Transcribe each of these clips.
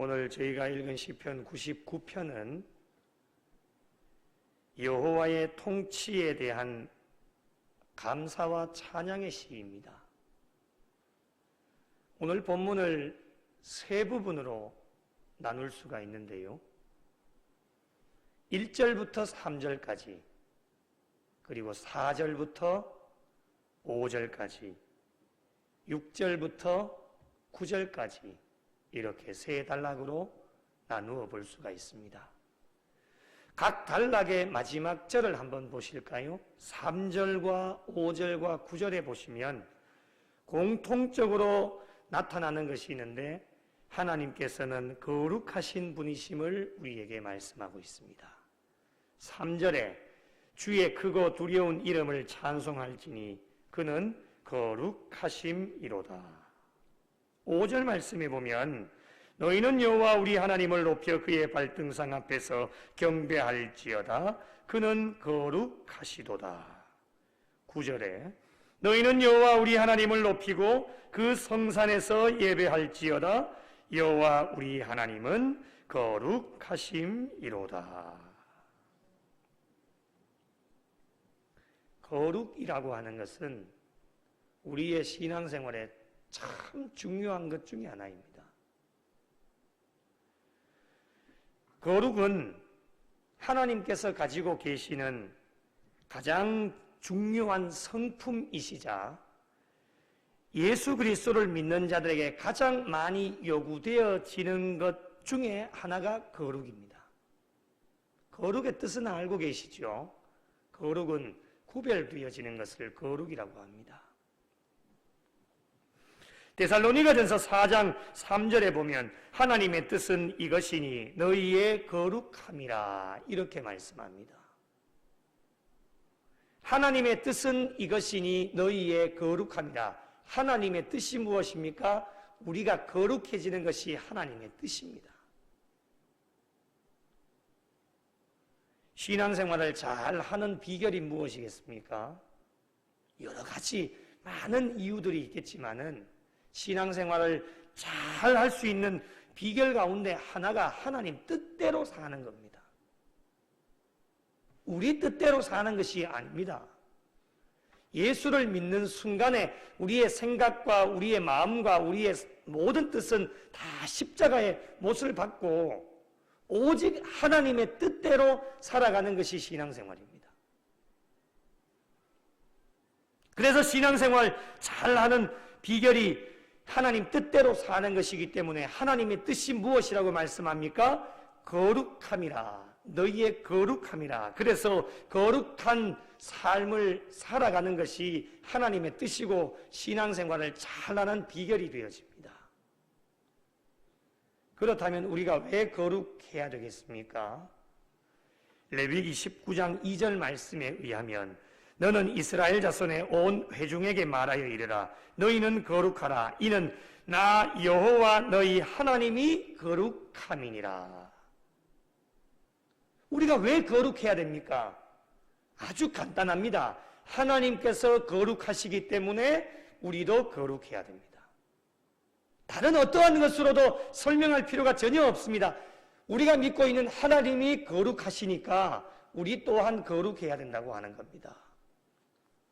오늘 저희가 읽은 시편 99편은 여호와의 통치에 대한 감사와 찬양의 시입니다. 오늘 본문을 세 부분으로 나눌 수가 있는데요. 1절부터 3절까지, 그리고 4절부터 5절까지, 6절부터 9절까지 이렇게 세 단락으로 나누어 볼 수가 있습니다. 각 단락의 마지막 절을 한번 보실까요? 3절과 5절과 9절에 보시면 공통적으로 나타나는 것이 있는데 하나님께서는 거룩하신 분이심을 우리에게 말씀하고 있습니다. 3절에 주의 크고 두려운 이름을 찬송할지니 그는 거룩하심이로다. 5절 말씀에 보면 너희는 여호와 우리 하나님을 높여 그의 발등상 앞에서 경배할지어다. 그는 거룩하시도다. 9절에 너희는 여호와 우리 하나님을 높이고 그 성산에서 예배할지어다. 여호와 우리 하나님은 거룩하심이로다. 거룩이라고 하는 것은 우리의 신앙생활에 참 중요한 것 중에 하나입니다. 거룩은 하나님께서 가지고 계시는 가장 중요한 성품이시자 예수 그리스도를 믿는 자들에게 가장 많이 요구되어지는 것 중에 하나가 거룩입니다. 거룩의 뜻은 알고 계시죠? 거룩은 구별되어지는 것을 거룩이라고 합니다. 데살로니가전서 4장 3절에 보면 하나님의 뜻은 이것이니 너희의 거룩함이라 이렇게 말씀합니다. 하나님의 뜻은 이것이니 너희의 거룩함이라. 하나님의 뜻이 무엇입니까? 우리가 거룩해지는 것이 하나님의 뜻입니다. 신앙생활을 잘 하는 비결이 무엇이겠습니까? 여러 가지 많은 이유들이 있겠지만은 신앙생활을 잘 할 수 있는 비결 가운데 하나가 하나님 뜻대로 사는 겁니다. 우리 뜻대로 사는 것이 아닙니다. 예수를 믿는 순간에 우리의 생각과 우리의 마음과 우리의 모든 뜻은 다 십자가의 못을 받고 오직 하나님의 뜻대로 살아가는 것이 신앙생활입니다. 그래서 신앙생활 잘하는 비결이 하나님 뜻대로 사는 것이기 때문에 하나님의 뜻이 무엇이라고 말씀합니까? 거룩함이라. 너희의 거룩함이라. 그래서 거룩한 삶을 살아가는 것이 하나님의 뜻이고 신앙생활을 잘하는 비결이 되어집니다. 그렇다면 우리가 왜 거룩해야 되겠습니까? 레위기 19장 2절 말씀에 의하면 너는 이스라엘 자손의 온 회중에게 말하여 이르라. 너희는 거룩하라. 이는 나 여호와 너희 하나님이 거룩함이니라. 우리가 왜 거룩해야 됩니까? 아주 간단합니다. 하나님께서 거룩하시기 때문에 우리도 거룩해야 됩니다. 다른 어떠한 것으로도 설명할 필요가 전혀 없습니다. 우리가 믿고 있는 하나님이 거룩하시니까 우리 또한 거룩해야 된다고 하는 겁니다.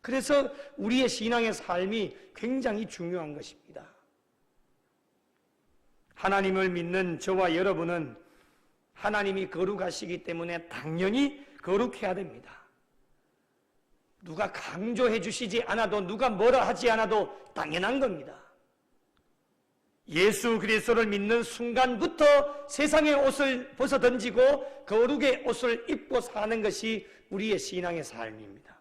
그래서 우리의 신앙의 삶이 굉장히 중요한 것입니다. 하나님을 믿는 저와 여러분은 하나님이 거룩하시기 때문에 당연히 거룩해야 됩니다. 누가 강조해 주시지 않아도 누가 뭐라 하지 않아도 당연한 겁니다. 예수 그리스도를 믿는 순간부터 세상의 옷을 벗어던지고 거룩의 옷을 입고 사는 것이 우리의 신앙의 삶입니다.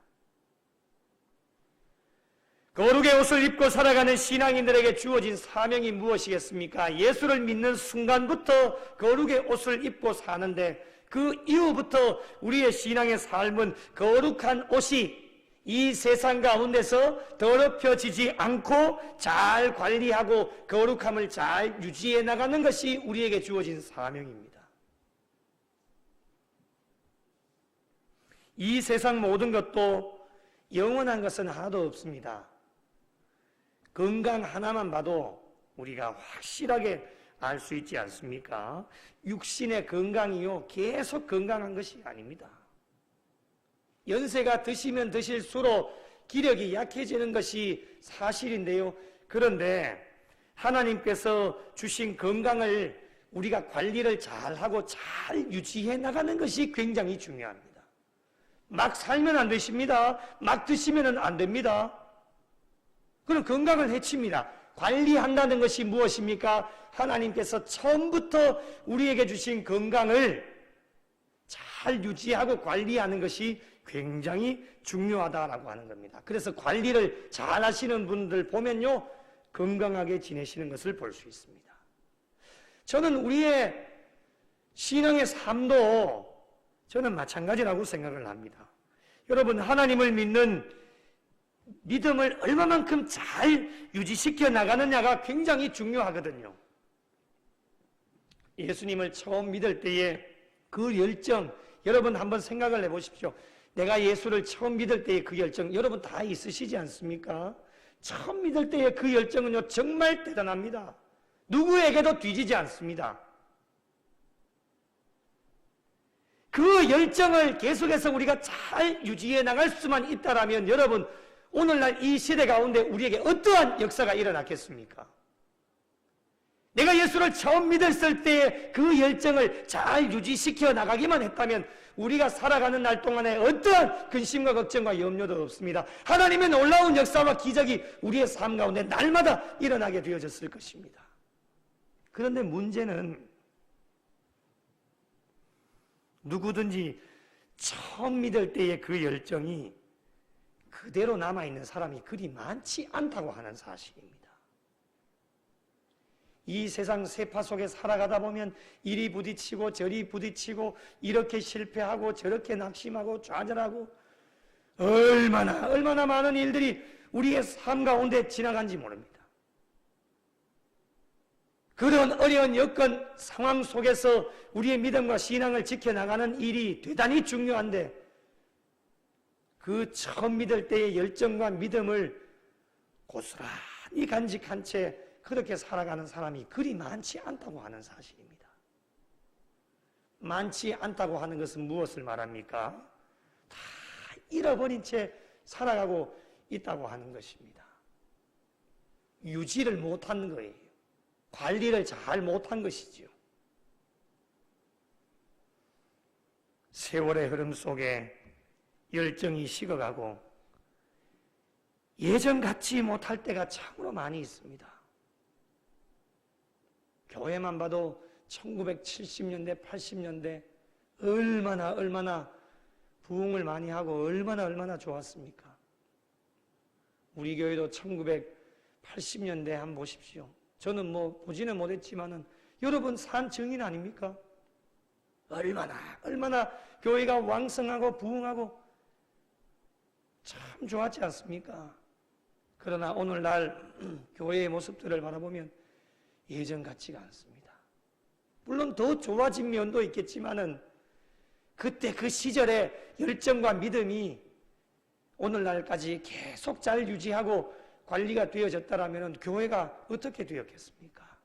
거룩의 옷을 입고 살아가는 신앙인들에게 주어진 사명이 무엇이겠습니까? 예수를 믿는 순간부터 거룩의 옷을 입고 사는데 그 이후부터 우리의 신앙의 삶은 거룩한 옷이 이 세상 가운데서 더럽혀지지 않고 잘 관리하고 거룩함을 잘 유지해 나가는 것이 우리에게 주어진 사명입니다. 이 세상 모든 것도 영원한 것은 하나도 없습니다. 건강 하나만 봐도 우리가 확실하게 알 수 있지 않습니까? 육신의 건강이요, 계속 건강한 것이 아닙니다. 연세가 드시면 드실수록 기력이 약해지는 것이 사실인데요. 그런데 하나님께서 주신 건강을 우리가 관리를 잘하고 잘 유지해 나가는 것이 굉장히 중요합니다. 막 살면 안 되십니다. 막 드시면 안 됩니다. 그럼 건강을 해칩니다. 관리한다는 것이 무엇입니까? 하나님께서 처음부터 우리에게 주신 건강을 잘 유지하고 관리하는 것이 굉장히 중요하다라고 하는 겁니다. 그래서 관리를 잘 하시는 분들 보면요, 건강하게 지내시는 것을 볼 수 있습니다. 저는 우리의 신앙의 삶도 저는 마찬가지라고 생각을 합니다. 여러분, 하나님을 믿는 믿음을 얼마만큼 잘 유지시켜 나가느냐가 굉장히 중요하거든요. 예수님을 처음 믿을 때의 그 열정, 여러분 한번 생각을 해보십시오. 내가 예수를 처음 믿을 때의 그 열정, 여러분 다 있으시지 않습니까? 처음 믿을 때의 그 열정은요, 정말 대단합니다. 누구에게도 뒤지지 않습니다. 그 열정을 계속해서 우리가 잘 유지해 나갈 수만 있다라면 여러분, 오늘날 이 시대 가운데 우리에게 어떠한 역사가 일어났겠습니까? 내가 예수를 처음 믿었을 때의 그 열정을 잘 유지시켜 나가기만 했다면 우리가 살아가는 날 동안에 어떠한 근심과 걱정과 염려도 없습니다. 하나님의 놀라운 역사와 기적이 우리의 삶 가운데 날마다 일어나게 되어졌을 것입니다. 그런데 문제는 누구든지 처음 믿을 때의 그 열정이 그대로 남아있는 사람이 그리 많지 않다고 하는 사실입니다. 이 세상 세파 속에 살아가다 보면 이리 부딪히고 저리 부딪히고 이렇게 실패하고 저렇게 낙심하고 좌절하고 얼마나 많은 일들이 우리의 삶 가운데 지나간지 모릅니다. 그런 어려운 여건 상황 속에서 우리의 믿음과 신앙을 지켜나가는 일이 대단히 중요한데 그 처음 믿을 때의 열정과 믿음을 고스란히 간직한 채 그렇게 살아가는 사람이 그리 많지 않다고 하는 사실입니다. 많지 않다고 하는 것은 무엇을 말합니까? 다 잃어버린 채 살아가고 있다고 하는 것입니다. 유지를 못한 거예요. 관리를 잘 못한 것이지요. 세월의 흐름 속에 열정이 식어가고 예전 같지 못할 때가 참으로 많이 있습니다. 교회만 봐도 1970년대, 80년대 얼마나 부흥을 많이 하고 얼마나 좋았습니까? 우리 교회도 1980년대 한번 보십시오. 저는 뭐 보지는 못했지만은 여러분 산 증인 아닙니까? 얼마나 교회가 왕성하고 부흥하고 참 좋았지 않습니까? 그러나 오늘날 교회의 모습들을 바라보면 예전 같지가 않습니다. 물론 더 좋아진 면도 있겠지만은 그때 그 시절의 열정과 믿음이 오늘날까지 계속 잘 유지하고 관리가 되어졌다라면 교회가 어떻게 되었겠습니까?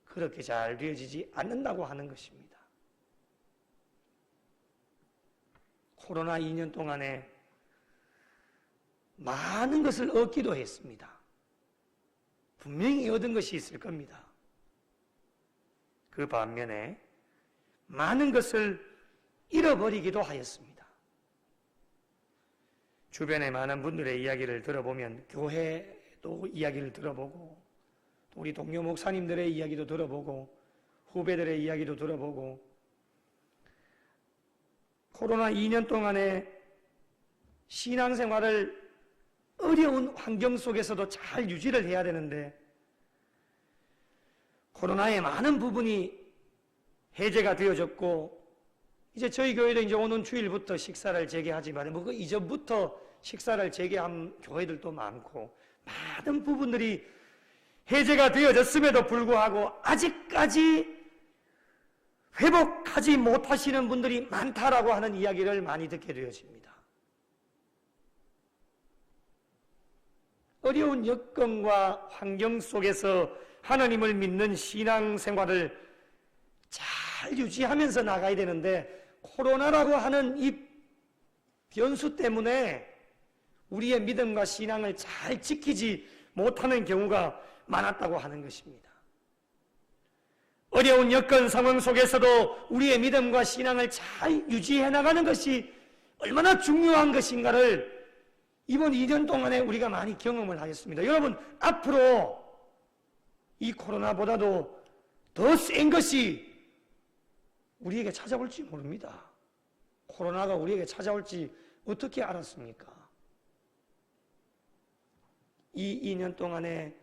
그렇게 잘 되어지지 않는다고 하는 것입니다. 코로나 2년 동안에 많은 것을 얻기도 했습니다. 분명히 얻은 것이 있을 겁니다. 그 반면에 많은 것을 잃어버리기도 하였습니다. 주변의 많은 분들의 이야기를 들어보면 교회도 이야기를 들어보고 또 우리 동료 목사님들의 이야기도 들어보고 후배들의 이야기도 들어보고 코로나 2년 동안에 신앙생활을 어려운 환경 속에서도 잘 유지를 해야 되는데 코로나의 많은 부분이 해제가 되어졌고 이제 저희 교회도 이제 오는 주일부터 식사를 재개하지만 그 이전부터 식사를 재개한 교회들도 많고 많은 부분들이 해제가 되어졌음에도 불구하고 아직까지 회복하지 못하시는 분들이 많다라고 하는 이야기를 많이 듣게 되어집니다. 어려운 여건과 환경 속에서 하나님을 믿는 신앙생활을 잘 유지하면서 나가야 되는데 코로나라고 하는 이 변수 때문에 우리의 믿음과 신앙을 잘 지키지 못하는 경우가 많았다고 하는 것입니다. 어려운 여건 상황 속에서도 우리의 믿음과 신앙을 잘 유지해 나가는 것이 얼마나 중요한 것인가를 이번 2년 동안에 우리가 많이 경험을 하겠습니다. 여러분, 앞으로 이 코로나보다도 더 센 것이 우리에게 찾아올지 모릅니다. 코로나가 우리에게 찾아올지 어떻게 알았습니까? 이 2년 동안에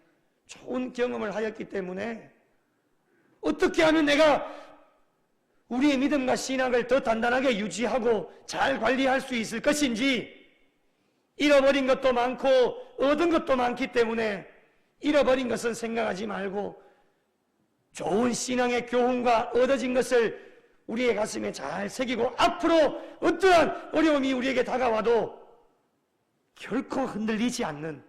좋은 경험을 하였기 때문에 어떻게 하면 내가 우리의 믿음과 신앙을 더 단단하게 유지하고 잘 관리할 수 있을 것인지, 잃어버린 것도 많고 얻은 것도 많기 때문에 잃어버린 것은 생각하지 말고 좋은 신앙의 교훈과 얻어진 것을 우리의 가슴에 잘 새기고 앞으로 어떠한 어려움이 우리에게 다가와도 결코 흔들리지 않는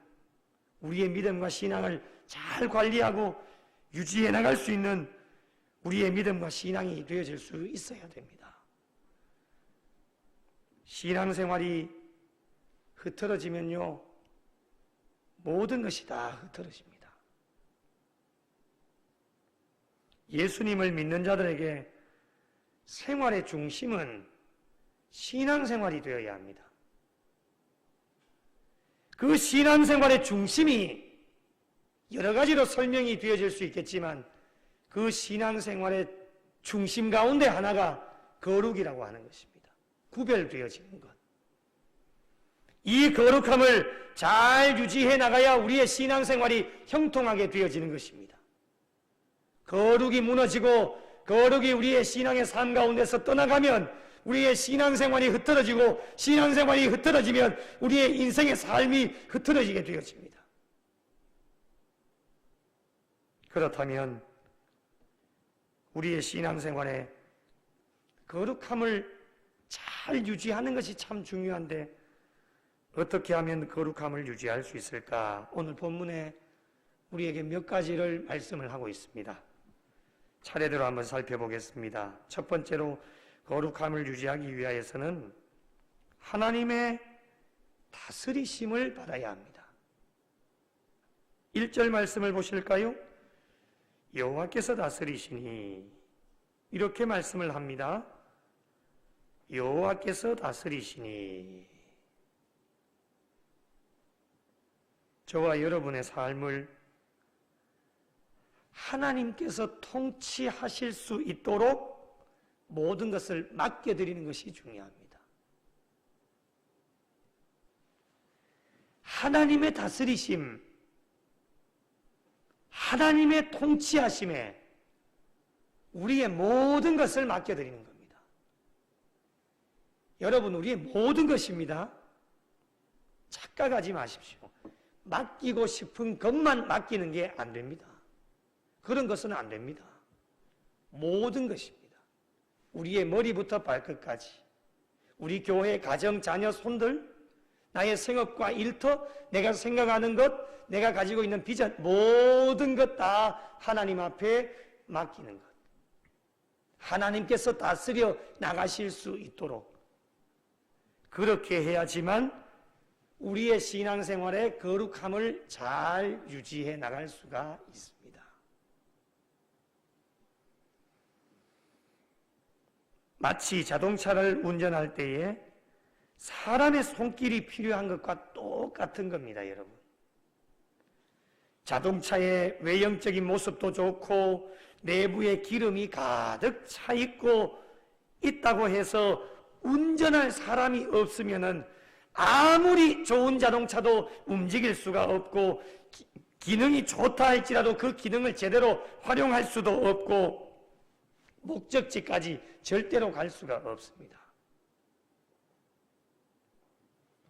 우리의 믿음과 신앙을 잘 관리하고 유지해 나갈 수 있는 우리의 믿음과 신앙이 되어질 수 있어야 됩니다. 신앙생활이 흐트러지면요, 모든 것이 다 흐트러집니다. 예수님을 믿는 자들에게 생활의 중심은 신앙생활이 되어야 합니다. 그 신앙생활의 중심이 여러 가지로 설명이 되어질 수 있겠지만 그 신앙생활의 중심 가운데 하나가 거룩이라고 하는 것입니다. 구별되어지는 것. 이 거룩함을 잘 유지해 나가야 우리의 신앙생활이 형통하게 되어지는 것입니다. 거룩이 무너지고 거룩이 우리의 신앙의 삶 가운데서 떠나가면 우리의 신앙생활이 흐트러지고 신앙생활이 흐트러지면 우리의 인생의 삶이 흐트러지게 되어집니다. 그렇다면 우리의 신앙생활에 거룩함을 잘 유지하는 것이 참 중요한데 어떻게 하면 거룩함을 유지할 수 있을까? 오늘 본문에 우리에게 몇 가지를 말씀을 하고 있습니다. 차례대로 한번 살펴보겠습니다. 첫 번째로 거룩함을 유지하기 위하여서는 하나님의 다스리심을 받아야 합니다. 1절 말씀을 보실까요? 여호와께서 다스리시니, 이렇게 말씀을 합니다. 여호와께서 다스리시니. 저와 여러분의 삶을 하나님께서 통치하실 수 있도록 모든 것을 맡겨드리는 것이 중요합니다. 하나님의 다스리심, 하나님의 통치하심에 우리의 모든 것을 맡겨드리는 겁니다. 여러분, 우리의 모든 것입니다. 착각하지 마십시오. 맡기고 싶은 것만 맡기는 게 안 됩니다. 그런 것은 안 됩니다. 모든 것입니다. 우리의 머리부터 발끝까지, 우리 교회, 가정, 자녀, 손들, 나의 생업과 일터, 내가 생각하는 것, 내가 가지고 있는 비전, 모든 것 다 하나님 앞에 맡기는 것. 하나님께서 다스려 나가실 수 있도록 그렇게 해야지만 우리의 신앙생활의 거룩함을 잘 유지해 나갈 수가 있습니다. 마치 자동차를 운전할 때에 사람의 손길이 필요한 것과 똑같은 겁니다, 여러분. 자동차의 외형적인 모습도 좋고 내부에 기름이 가득 차 있다고 해서 운전할 사람이 없으면은 아무리 좋은 자동차도 움직일 수가 없고 기능이 좋다 할지라도 그 기능을 제대로 활용할 수도 없고 목적지까지 절대로 갈 수가 없습니다.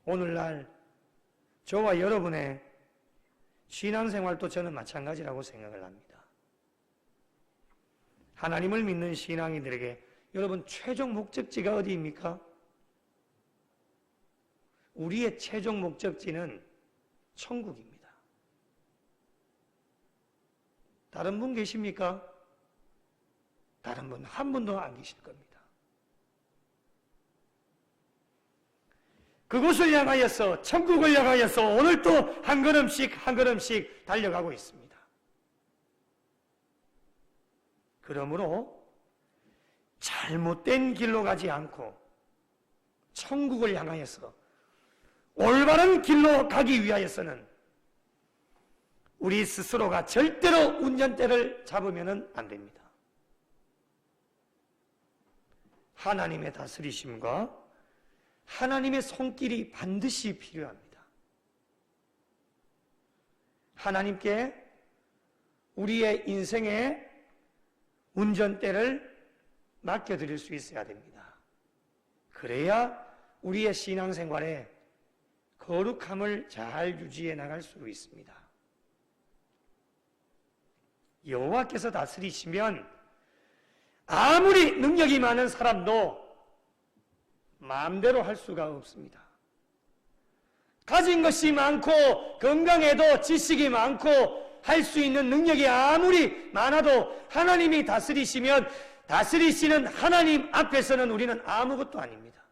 오늘날 저와 여러분의 신앙생활도 저는 마찬가지라고 생각을 합니다. 하나님을 믿는 신앙인들에게 여러분 최종 목적지가 어디입니까? 우리의 최종 목적지는 천국입니다. 다른 분 계십니까? 다른 분 한 분도 안 계실 겁니다. 그곳을 향하여서, 천국을 향하여서 오늘도 한 걸음씩 한 걸음씩 달려가고 있습니다. 그러므로 잘못된 길로 가지 않고 천국을 향하여서 올바른 길로 가기 위하여서는 우리 스스로가 절대로 운전대를 잡으면 안 됩니다. 하나님의 다스리심과 하나님의 손길이 반드시 필요합니다. 하나님께 우리의 인생의 운전대를 맡겨드릴 수 있어야 됩니다. 그래야 우리의 신앙생활에 거룩함을 잘 유지해 나갈 수 있습니다. 여호와께서 다스리시면 아무리 능력이 많은 사람도 마음대로 할 수가 없습니다. 가진 것이 많고 건강해도 지식이 많고 할 수 있는 능력이 아무리 많아도 하나님이 다스리시면 다스리시는 하나님 앞에서는 우리는 아무것도 아닙니다.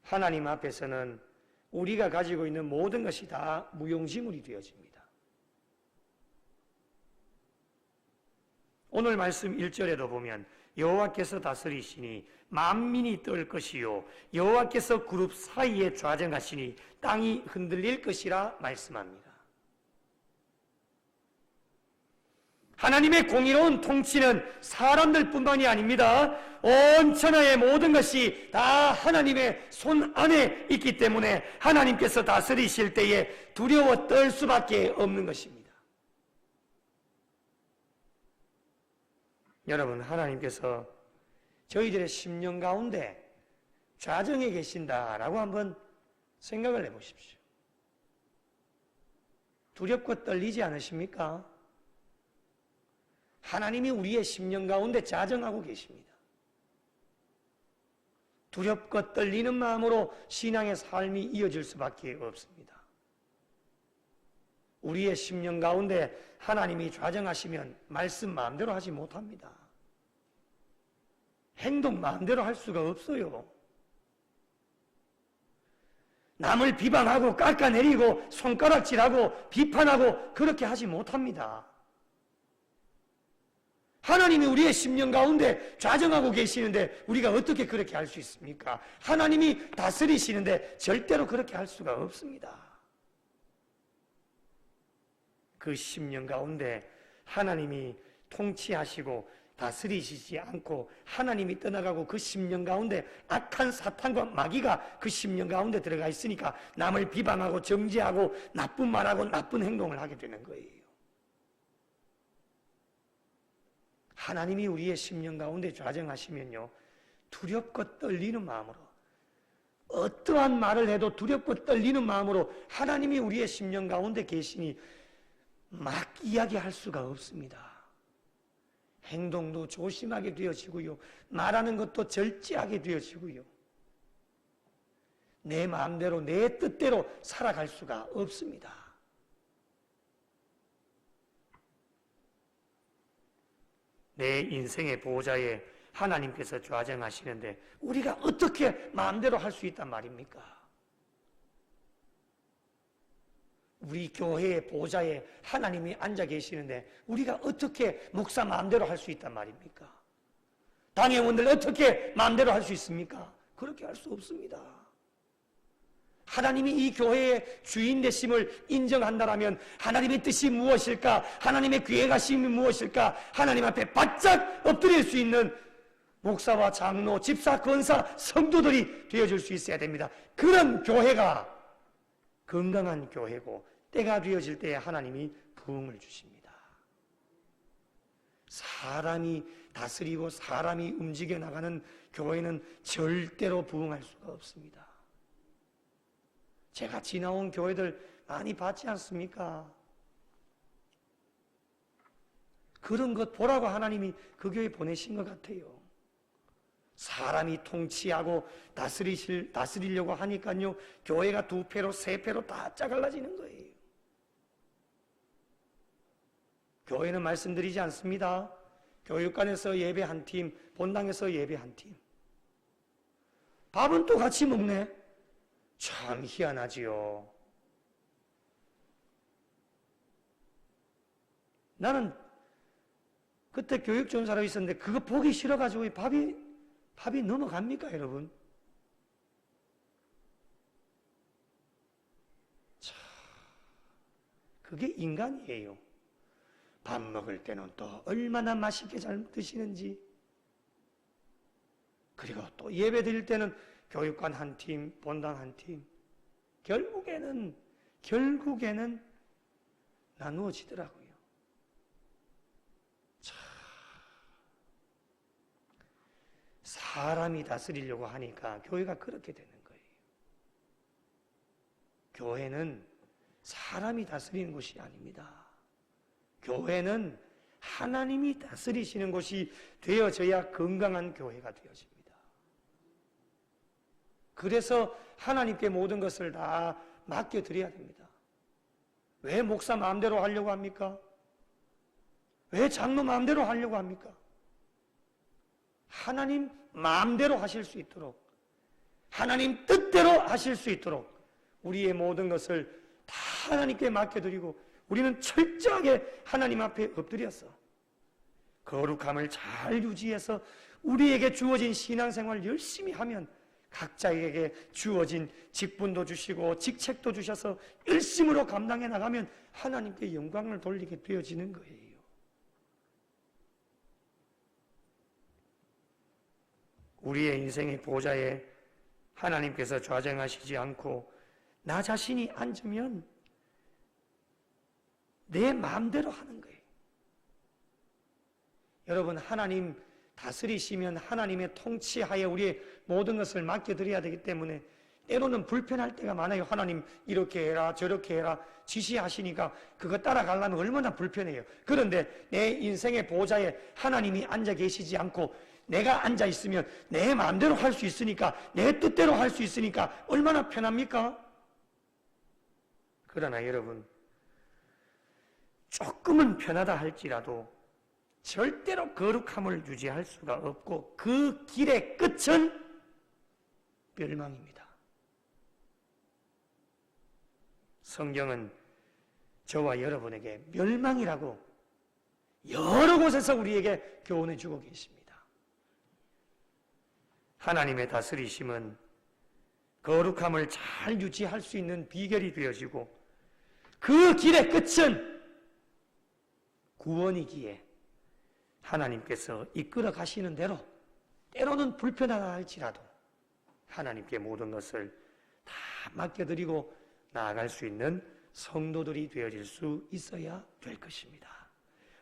하나님 앞에서는 우리가 가지고 있는 모든 것이 다 무용지물이 되어집니다. 오늘 말씀 1절에도 보면 여호와께서 다스리시니 만민이 떨 것이요 여호와께서 그룹 사이에 좌정하시니 땅이 흔들릴 것이라 말씀합니다. 하나님의 공의로운 통치는 사람들뿐만이 아닙니다. 온 천하의 모든 것이 다 하나님의 손 안에 있기 때문에 하나님께서 다스리실 때에 두려워 떨 수밖에 없는 것입니다. 여러분, 하나님께서 저희들의 심령 가운데 좌정해 계신다라고 한번 생각을 해보십시오. 두렵고 떨리지 않으십니까? 하나님이 우리의 심령 가운데 좌정하고 계십니다. 두렵고 떨리는 마음으로 신앙의 삶이 이어질 수밖에 없습니다. 우리의 심령 가운데 하나님이 좌정하시면 말씀 마음대로 하지 못합니다. 행동 마음대로 할 수가 없어요. 남을 비방하고 깎아내리고 손가락질하고 비판하고 그렇게 하지 못합니다. 하나님이 우리의 심령 가운데 좌정하고 계시는데 우리가 어떻게 그렇게 할 수 있습니까? 하나님이 다스리시는데 절대로 그렇게 할 수가 없습니다. 그 심령 가운데 하나님이 통치하시고 다스리시지 않고 하나님이 떠나가고 그 심령 가운데 악한 사탄과 마귀가 그 심령 가운데 들어가 있으니까 남을 비방하고 정죄하고 나쁜 말하고 나쁜 행동을 하게 되는 거예요. 하나님이 우리의 심령 가운데 좌정하시면요, 두렵고 떨리는 마음으로, 어떠한 말을 해도 두렵고 떨리는 마음으로 하나님이 우리의 심령 가운데 계시니 막 이야기할 수가 없습니다. 행동도 조심하게 되어지고요, 말하는 것도 절제하게 되어지고요, 내 마음대로 내 뜻대로 살아갈 수가 없습니다. 내 인생의 보호자에 하나님께서 좌정하시는데 우리가 어떻게 마음대로 할 수 있단 말입니까? 우리 교회의 보호자에 하나님이 앉아 계시는데 우리가 어떻게 목사 마음대로 할 수 있단 말입니까? 당회원들 어떻게 마음대로 할 수 있습니까? 그렇게 할 수 없습니다. 하나님이 이 교회의 주인 되심을 인정한다면 하나님의 뜻이 무엇일까? 하나님의 계획하심이 무엇일까? 하나님 앞에 바짝 엎드릴 수 있는 목사와 장로, 집사, 권사, 성도들이 되어줄 수 있어야 됩니다. 그런 교회가 건강한 교회고 때가 되어질 때에 하나님이 부흥을 주십니다. 사람이 다스리고 사람이 움직여 나가는 교회는 절대로 부흥할 수가 없습니다. 제가 지나온 교회들 많이 봤지 않습니까? 그런 것 보라고 하나님이 그 교회 보내신 것 같아요. 사람이 통치하고 다스리려고 하니까요, 교회가 2패로 3패로 다 짜갈라지는 거예요. 교회는 말씀드리지 않습니다. 교육관에서 예배 한 팀, 본당에서 예배 한 팀. 밥은 또 같이 먹네. 참 희한하지요. 나는 그때 교육 좋은 사람이 있었는데 그거 보기 싫어가지고 밥이 넘어갑니까, 여러분? 참, 그게 인간이에요. 밥 먹을 때는 또 얼마나 맛있게 잘 드시는지, 그리고 또 예배 드릴 때는 교육관 한 팀, 본당 한 팀, 결국에는 나누어지더라고요. 참, 사람이 다스리려고 하니까 교회가 그렇게 되는 거예요. 교회는 사람이 다스리는 곳이 아닙니다. 교회는 하나님이 다스리시는 곳이 되어져야 건강한 교회가 되어집니다. 그래서 하나님께 모든 것을 다 맡겨드려야 됩니다. 왜 목사 마음대로 하려고 합니까? 왜 장로 마음대로 하려고 합니까? 하나님 마음대로 하실 수 있도록, 하나님 뜻대로 하실 수 있도록 우리의 모든 것을 다 하나님께 맡겨드리고 우리는 철저하게 하나님 앞에 엎드려서 거룩함을 잘 유지해서 우리에게 주어진 신앙생활 열심히 하면 각자에게 주어진 직분도 주시고 직책도 주셔서 열심으로 감당해 나가면 하나님께 영광을 돌리게 되어지는 거예요. 우리의 인생의 보좌에 하나님께서 좌정하시지 않고 나 자신이 앉으면 내 마음대로 하는 거예요. 여러분, 하나님 다스리시면 하나님의 통치하에 우리의 모든 것을 맡겨드려야 되기 때문에 때로는 불편할 때가 많아요. 하나님 이렇게 해라 저렇게 해라 지시하시니까 그거 따라가려면 얼마나 불편해요. 그런데 내 인생의 보좌에 하나님이 앉아 계시지 않고 내가 앉아 있으면 내 마음대로 할 수 있으니까, 내 뜻대로 할 수 있으니까 얼마나 편합니까? 그러나 여러분, 조금은 편하다 할지라도 절대로 거룩함을 유지할 수가 없고 그 길의 끝은 멸망입니다. 성경은 저와 여러분에게 멸망이라고 여러 곳에서 우리에게 교훈해 주고 계십니다. 하나님의 다스리심은 거룩함을 잘 유지할 수 있는 비결이 되어지고 그 길의 끝은 구원이기에 하나님께서 이끌어 가시는 대로 때로는 불편하다 할지라도 하나님께 모든 것을 다 맡겨드리고 나아갈 수 있는 성도들이 되어질 수 있어야 될 것입니다.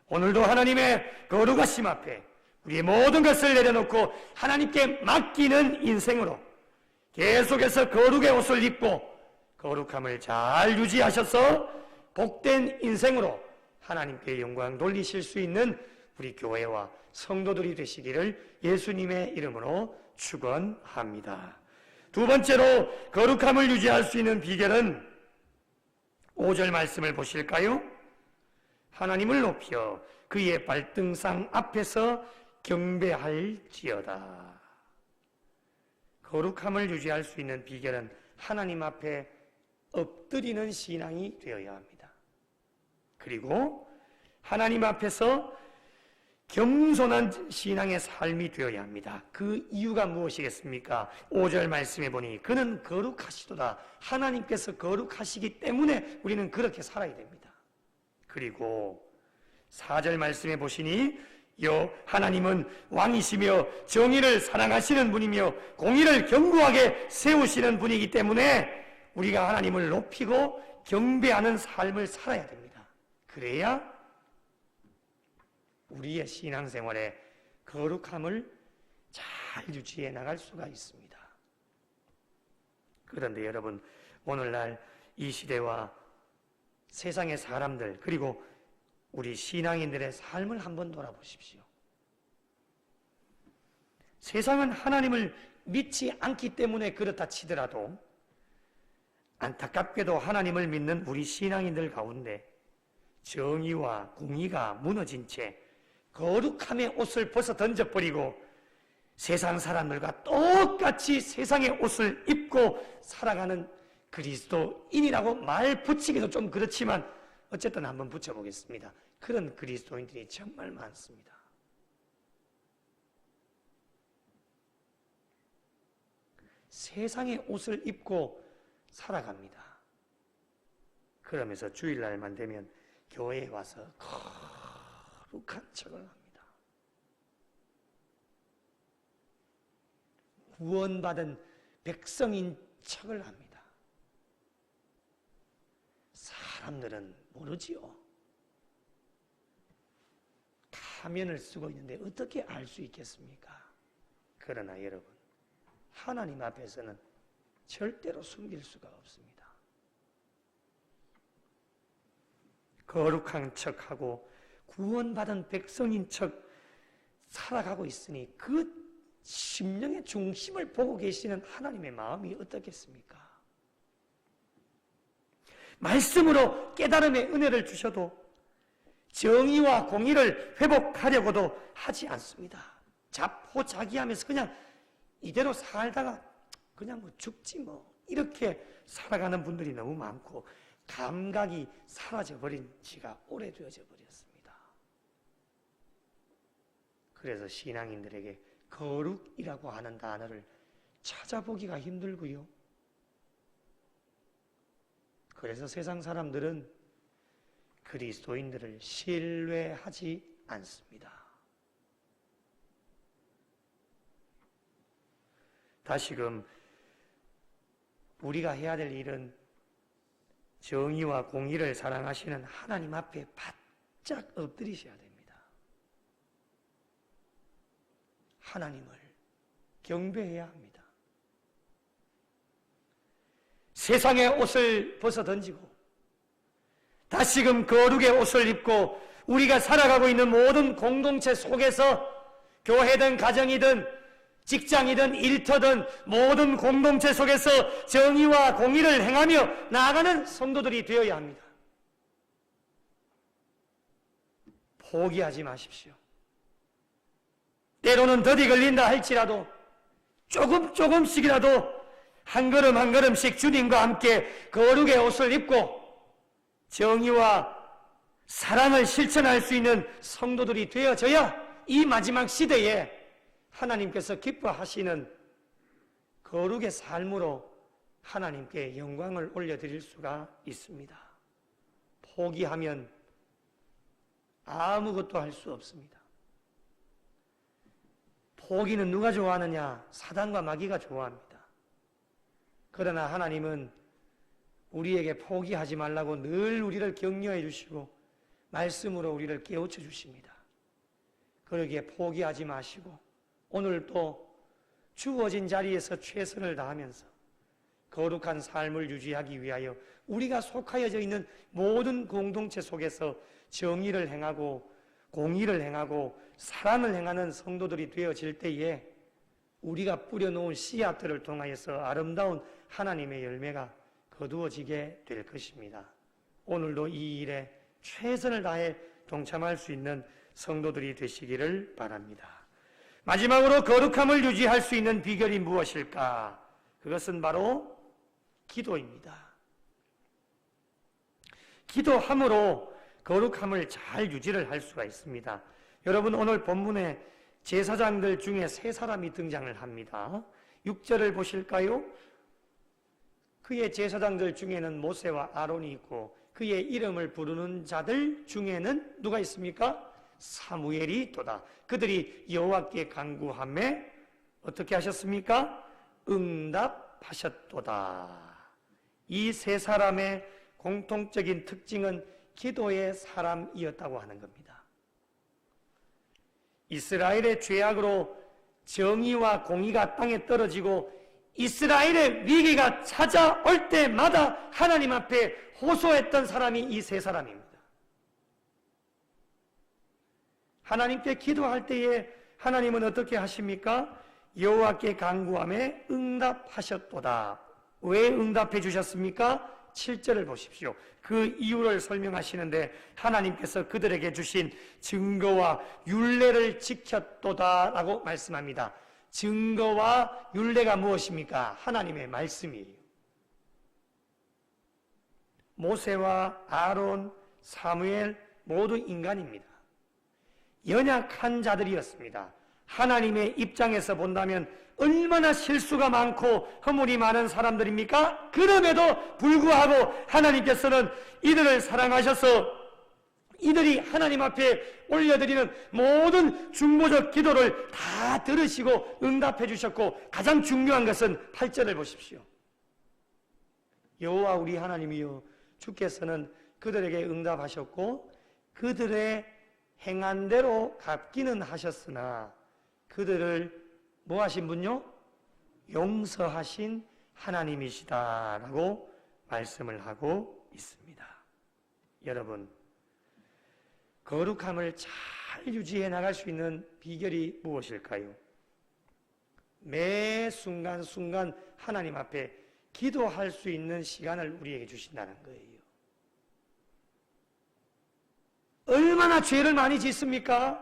오늘도 하나님의 거룩하심 앞에 우리의 모든 것을 내려놓고 하나님께 맡기는 인생으로 계속해서 거룩의 옷을 입고 거룩함을 잘 유지하셔서 복된 인생으로 하나님께 영광 돌리실 수 있는 우리 교회와 성도들이 되시기를 예수님의 이름으로 축원합니다. 두 번째로 거룩함을 유지할 수 있는 비결은 5절 말씀을 보실까요? 하나님을 높여 그의 발등상 앞에서 경배할지어다. 거룩함을 유지할 수 있는 비결은 하나님 앞에 엎드리는 신앙이 되어야 합니다. 그리고 하나님 앞에서 겸손한 신앙의 삶이 되어야 합니다. 그 이유가 무엇이겠습니까? 5절 말씀해 보니 그는 거룩하시도다. 하나님께서 거룩하시기 때문에 우리는 그렇게 살아야 됩니다. 그리고 4절 말씀해 보시니 하나님은 왕이시며 정의를 사랑하시는 분이며 공의를 견고하게 세우시는 분이기 때문에 우리가 하나님을 높이고 경배하는 삶을 살아야 됩니다. 그래야 우리의 신앙생활에 거룩함을 잘 유지해 나갈 수가 있습니다. 그런데 여러분, 오늘날 이 시대와 세상의 사람들 그리고 우리 신앙인들의 삶을 한번 돌아보십시오. 세상은 하나님을 믿지 않기 때문에 그렇다 치더라도 안타깝게도 하나님을 믿는 우리 신앙인들 가운데 정의와 공의가 무너진 채 거룩함의 옷을 벗어 던져버리고 세상 사람들과 똑같이 세상의 옷을 입고 살아가는 그리스도인이라고 말 붙이기도 좀 그렇지만 어쨌든 한번 붙여보겠습니다. 그런 그리스도인들이 정말 많습니다. 세상의 옷을 입고 살아갑니다. 그러면서 주일날만 되면 교회에 와서 거룩한 척을 합니다. 구원받은 백성인 척을 합니다. 사람들은 모르지요. 가면을 쓰고 있는데 어떻게 알 수 있겠습니까? 그러나 여러분, 하나님 앞에서는 절대로 숨길 수가 없습니다. 거룩한 척하고 구원받은 백성인 척 살아가고 있으니 그 심령의 중심을 보고 계시는 하나님의 마음이 어떻겠습니까? 말씀으로 깨달음의 은혜를 주셔도 정의와 공의를 회복하려고도 하지 않습니다. 자포자기하면서 그냥 이대로 살다가 그냥 뭐 죽지 뭐 이렇게 살아가는 분들이 너무 많고 감각이 사라져버린 지가 오래되어져 버렸습니다. 그래서 신앙인들에게 거룩이라고 하는 단어를 찾아보기가 힘들고요. 그래서 세상 사람들은 그리스도인들을 신뢰하지 않습니다. 다시금 우리가 해야 될 일은 정의와 공의를 사랑하시는 하나님 앞에 바짝 엎드리셔야 됩니다. 하나님을 경배해야 합니다. 세상의 옷을 벗어 던지고 다시금 거룩의 옷을 입고 우리가 살아가고 있는 모든 공동체 속에서 교회든 가정이든 직장이든 일터든 모든 공동체 속에서 정의와 공의를 행하며 나아가는 성도들이 되어야 합니다. 포기하지 마십시오. 때로는 더디 걸린다 할지라도 조금씩이라도 한 걸음 한 걸음씩 주님과 함께 거룩의 옷을 입고 정의와 사랑을 실천할 수 있는 성도들이 되어져야 이 마지막 시대에 하나님께서 기뻐하시는 거룩의 삶으로 하나님께 영광을 올려드릴 수가 있습니다. 포기하면 아무것도 할 수 없습니다. 포기는 누가 좋아하느냐? 사단과 마귀가 좋아합니다. 그러나 하나님은 우리에게 포기하지 말라고 늘 우리를 격려해 주시고 말씀으로 우리를 깨우쳐 주십니다. 그러기에 포기하지 마시고 오늘도 주어진 자리에서 최선을 다하면서 거룩한 삶을 유지하기 위하여 우리가 속하여져 있는 모든 공동체 속에서 정의를 행하고 공의를 행하고 사랑을 행하는 성도들이 되어질 때에 우리가 뿌려놓은 씨앗들을 통하여서 아름다운 하나님의 열매가 거두어지게 될 것입니다. 오늘도 이 일에 최선을 다해 동참할 수 있는 성도들이 되시기를 바랍니다. 마지막으로 거룩함을 유지할 수 있는 비결이 무엇일까? 그것은 바로 기도입니다. 기도함으로 거룩함을 잘 유지를 할 수가 있습니다. 여러분, 오늘 본문에 제사장들 중에 세 사람이 등장을 합니다. 6절을 보실까요? 그의 제사장들 중에는 모세와 아론이 있고 그의 이름을 부르는 자들 중에는 누가 있습니까? 사무엘이 있도다. 그들이 여호와께 간구하매 어떻게 하셨습니까? 응답하셨도다. 이 세 사람의 공통적인 특징은 기도의 사람이었다고 하는 겁니다. 이스라엘의 죄악으로 정의와 공의가 땅에 떨어지고 이스라엘의 위기가 찾아올 때마다 하나님 앞에 호소했던 사람이 이 세 사람입니다. 하나님께 기도할 때에 하나님은 어떻게 하십니까? 여호와께 간구하며 응답하셨도다. 왜 응답해 주셨습니까? 7절을 보십시오. 그 이유를 설명하시는데 하나님께서 그들에게 주신 증거와 율례를 지켰도다라고 말씀합니다. 증거와 율례가 무엇입니까? 하나님의 말씀이에요. 모세와 아론, 사무엘 모두 인간입니다. 연약한 자들이었습니다. 하나님의 입장에서 본다면 얼마나 실수가 많고 허물이 많은 사람들입니까? 그럼에도 불구하고 하나님께서는 이들을 사랑하셔서 이들이 하나님 앞에 올려드리는 모든 중보적 기도를 다 들으시고 응답해 주셨고, 가장 중요한 것은 8절을 보십시오. 여호와 우리 하나님이여, 주께서는 그들에게 응답하셨고 그들의 행한 대로 갚기는 하셨으나 그들을 뭐 하신 분요? 용서하신 하나님이시다라고 말씀을 하고 있습니다. 여러분, 거룩함을 잘 유지해 나갈 수 있는 비결이 무엇일까요? 매 순간순간 하나님 앞에 기도할 수 있는 시간을 우리에게 주신다는 거예요. 얼마나 죄를 많이 짓습니까?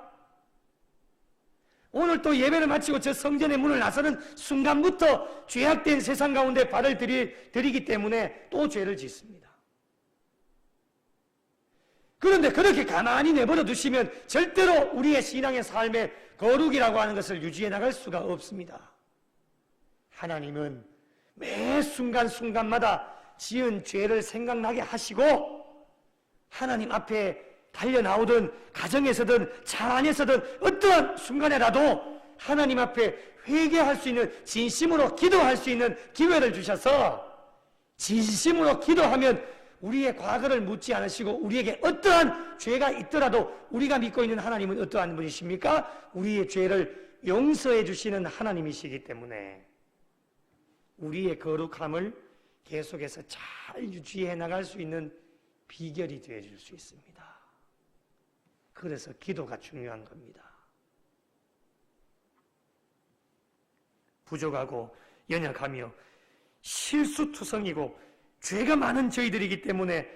오늘 또 예배를 마치고 저 성전의 문을 나서는 순간부터 죄악된 세상 가운데 발을 들이기 때문에 또 죄를 짓습니다. 그런데 그렇게 가만히 내버려 두시면 절대로 우리의 신앙의 삶의 거룩이라고 하는 것을 유지해 나갈 수가 없습니다. 하나님은 매 순간순간마다 지은 죄를 생각나게 하시고 하나님 앞에 달려나오든 가정에서든 차 안에서든 어떠한 순간에라도 하나님 앞에 회개할 수 있는, 진심으로 기도할 수 있는 기회를 주셔서 진심으로 기도하면 우리의 과거를 묻지 않으시고 우리에게 어떠한 죄가 있더라도 우리가 믿고 있는 하나님은 어떠한 분이십니까? 우리의 죄를 용서해 주시는 하나님이시기 때문에 우리의 거룩함을 계속해서 잘 유지해 나갈 수 있는 비결이 되어줄 수 있습니다. 그래서 기도가 중요한 겁니다. 부족하고 연약하며 실수투성이고 죄가 많은 저희들이기 때문에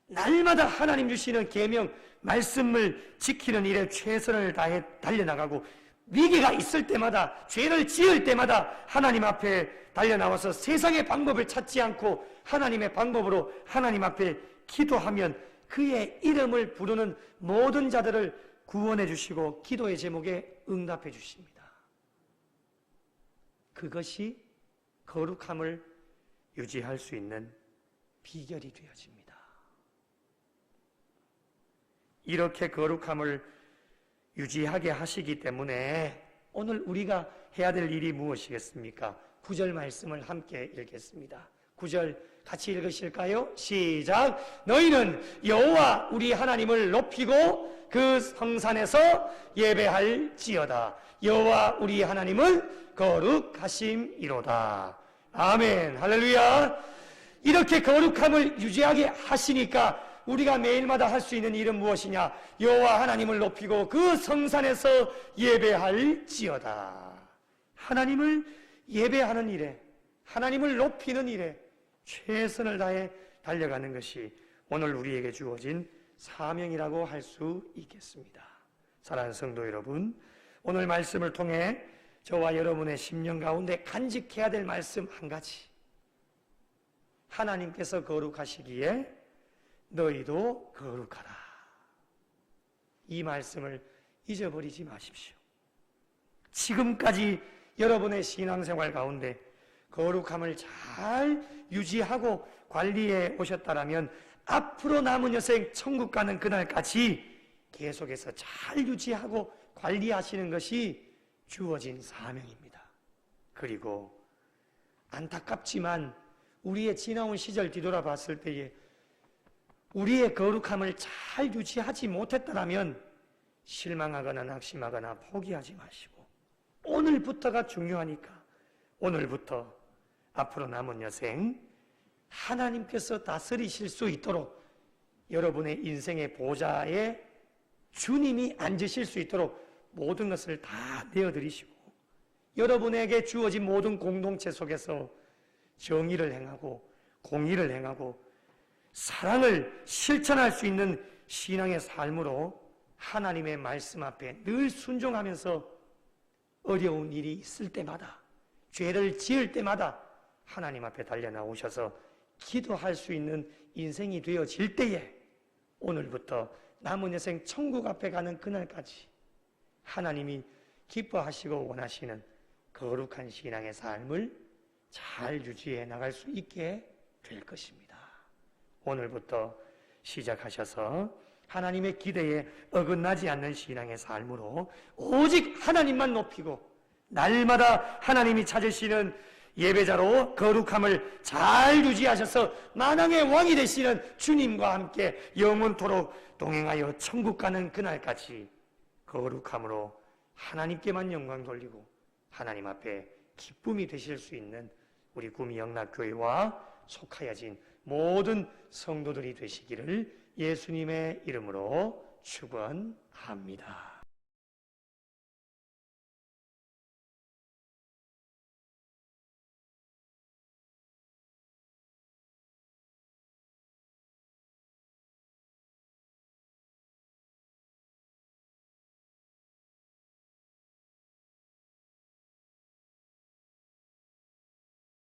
날마다 하나님 주시는 계명 말씀을 지키는 일에 최선을 다해 달려나가고, 위기가 있을 때마다, 죄를 지을 때마다 하나님 앞에 달려나와서 세상의 방법을 찾지 않고 하나님의 방법으로 하나님 앞에 기도하면 그의 이름을 부르는 모든 자들을 구원해 주시고 기도의 제목에 응답해 주십니다. 그것이 거룩함을 유지할 수 있는 비결이 되어집니다. 이렇게 거룩함을 유지하게 하시기 때문에 오늘 우리가 해야 될 일이 무엇이겠습니까? 9절 말씀을 함께 읽겠습니다. 9절 같이 읽으실까요? 시작! 너희는 여호와 우리 하나님을 높이고 그 성산에서 예배할지어다. 여호와 우리 하나님은 거룩하심이로다. 아멘. 할렐루야. 이렇게 거룩함을 유지하게 하시니까 우리가 매일마다 할 수 있는 일은 무엇이냐? 여호와 하나님을 높이고 그 성산에서 예배할지어다. 하나님을 예배하는 일에, 하나님을 높이는 일에 최선을 다해 달려가는 것이 오늘 우리에게 주어진 사명이라고 할 수 있겠습니다. 사랑하는 성도 여러분, 오늘 말씀을 통해 저와 여러분의 심령 가운데 간직해야 될 말씀 한 가지. 하나님께서 거룩하시기에 너희도 거룩하라. 이 말씀을 잊어버리지 마십시오. 지금까지 여러분의 신앙생활 가운데 거룩함을 잘 유지하고 관리해 오셨다라면 앞으로 남은 여생 천국 가는 그날까지 계속해서 잘 유지하고 관리하시는 것이 주어진 사명입니다. 그리고 안타깝지만 우리의 지나온 시절 뒤돌아봤을 때에 우리의 거룩함을 잘 유지하지 못했다면 실망하거나 낙심하거나 포기하지 마시고 오늘부터가 중요하니까 오늘부터 앞으로 남은 여생 하나님께서 다스리실 수 있도록 여러분의 인생의 보좌에 주님이 앉으실 수 있도록 모든 것을 다 내어드리시고 여러분에게 주어진 모든 공동체 속에서 정의를 행하고 공의를 행하고 사랑을 실천할 수 있는 신앙의 삶으로 하나님의 말씀 앞에 늘 순종하면서 어려운 일이 있을 때마다, 죄를 지을 때마다 하나님 앞에 달려나오셔서 기도할 수 있는 인생이 되어질 때에 오늘부터 남은 여생 천국 앞에 가는 그날까지 하나님이 기뻐하시고 원하시는 거룩한 신앙의 삶을 잘 유지해 나갈 수 있게 될 것입니다. 오늘부터 시작하셔서 하나님의 기대에 어긋나지 않는 신앙의 삶으로 오직 하나님만 높이고 날마다 하나님이 찾으시는 예배자로 거룩함을 잘 유지하셔서 만왕의 왕이 되시는 주님과 함께 영원토록 동행하여 천국 가는 그날까지 거룩함으로 하나님께만 영광 돌리고 하나님 앞에 기쁨이 되실 수 있는 우리 구미 영락교회와 속하여진 모든 성도들이 되시기를 예수님의 이름으로 축원합니다.